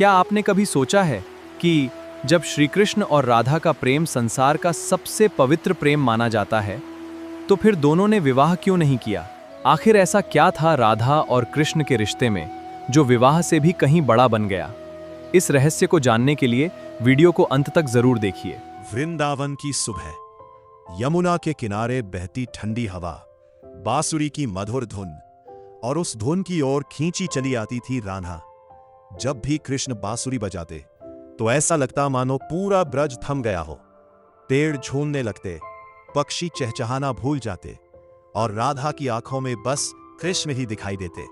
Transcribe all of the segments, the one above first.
क्या आपने कभी सोचा है कि जब श्री कृष्ण और राधा का प्रेम संसार का सबसे पवित्र प्रेम माना जाता है, तो फिर दोनों ने विवाह क्यों नहीं किया? आखिर ऐसा क्या था राधा और कृष्ण के रिश्ते में जो विवाह से भी कहीं बड़ा बन गया? इस रहस्य को जानने के लिए वीडियो को अंत तक जरूर देखिए। वृंदावन की सुबह, यमुना के किनारे बहती ठंडी हवा, बांसुरी की मधुर धुन और उस धुन की ओर खींची चली आती थी राधा। जब भी कृष्ण बांसुरी बजाते तो ऐसा लगता मानो पूरा ब्रज थम गया हो। पेड़ झूमने लगते, पक्षी चहचहाना भूल जाते और राधा की आंखों में बस कृष्ण ही दिखाई देते।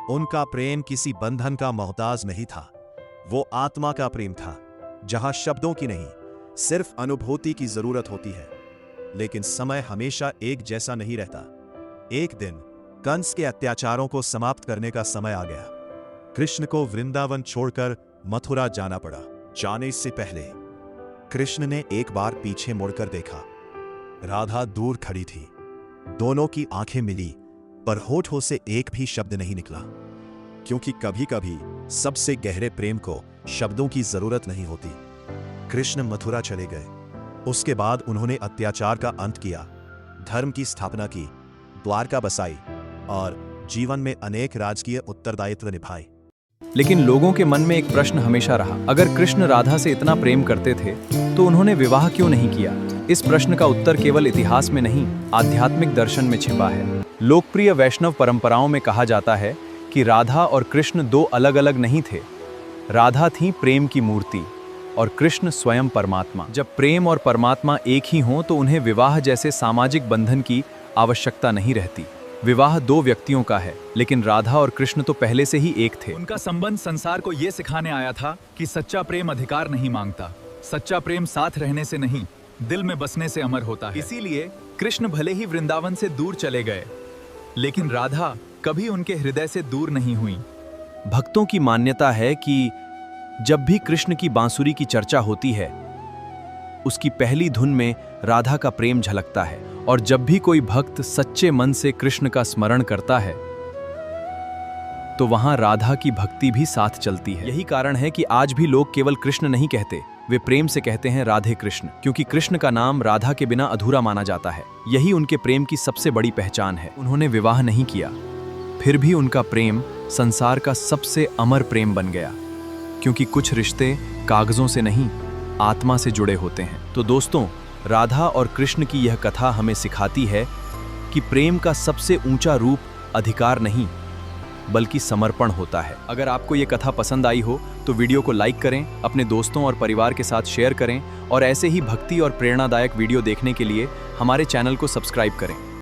उनका प्रेम किसी बंधन का मोहताज नहीं था, वो आत्मा का प्रेम था, जहां शब्दों की नहीं, सिर्फ अनुभूति की जरूरत होती है। लेकिन समय हमेशा एक जैसा नहीं रहता। एक दिन कंस के अत्याचारों को समाप्त करने का समय आ गया। कृष्ण को वृंदावन छोड़कर मथुरा जाना पड़ा। जाने से पहले कृष्ण ने एक बार पीछे मुड़कर देखा। राधा दूर खड़ी थी। दोनों की आंखें मिली, पर होठों से एक भी शब्द नहीं निकला, क्योंकि कभी-कभी सबसे गहरे प्रेम को शब्दों की जरूरत नहीं होती। कृष्ण मथुरा चले गए। उसके बाद उन्होंने अत्याचार का अंत किया, धर्म की स्थापना की, द्वारका बसाई और जीवन में अनेक राजकीय उत्तरदायित्व निभाए। लेकिन लोगों के मन में एक प्रश्न हमेशा रहा, अगर कृष्ण राधा से इतना प्रेम करते थे तो उन्होंने विवाह क्यों नहीं किया? इस प्रश्न का उत्तर केवल इतिहास में नहीं, आध्यात्मिक दर्शन में छिपा है। लोकप्रिय वैष्णव परंपराओं में कहा जाता है कि राधा और कृष्ण दो अलग अलग नहीं थे। राधा थी प्रेम की मूर्ति और कृष्ण स्वयं परमात्मा। जब प्रेम और परमात्मा एक ही हों तो उन्हें विवाह जैसे सामाजिक बंधन की आवश्यकता नहीं रहती। विवाह दो व्यक्तियों का है, लेकिन राधा और कृष्ण तो पहले से ही एक थे। उनका संबंध संसार को ये सिखाने आया था कि सच्चा प्रेम अधिकार नहीं मांगता, सच्चा प्रेम साथ रहने से नहीं, दिल में बसने से अमर होता है। इसीलिए कृष्ण भले ही वृंदावन से दूर चले गए, लेकिन राधा कभी उनके हृदय से दूर नहीं हुई। भक्तों की मान्यता है कि जब भी कृष्ण की बांसुरी की चर्चा होती है, उसकी पहली धुन में राधा का प्रेम झलकता है, और जब भी कोई भक्त सच्चे मन से कृष्ण का स्मरण करता है तो वहां राधा की भक्ति भी साथ चलती है। यही कारण है कि आज भी लोग केवल कृष्ण नहीं कहते, वे प्रेम से कहते हैं राधे कृष्ण, क्योंकि कृष्ण का नाम राधा के बिना अधूरा माना जाता है। यही उनके प्रेम की सबसे बड़ी पहचान है। उन्होंने विवाह नहीं किया, फिर भी उनका प्रेम संसार का सबसे अमर प्रेम बन गया, क्योंकि कुछ रिश्ते कागजों से नहीं, आत्मा से जुड़े होते हैं। तो दोस्तों, राधा और कृष्ण की यह कथा हमें सिखाती है कि प्रेम का सबसे ऊंचा रूप अधिकार नहीं, बल्कि समर्पण होता है। अगर आपको यह कथा पसंद आई हो तो वीडियो को लाइक करें, अपने दोस्तों और परिवार के साथ शेयर करें, और ऐसे ही भक्ति और प्रेरणादायक वीडियो देखने के लिए हमारे चैनल को सब्सक्राइब करें।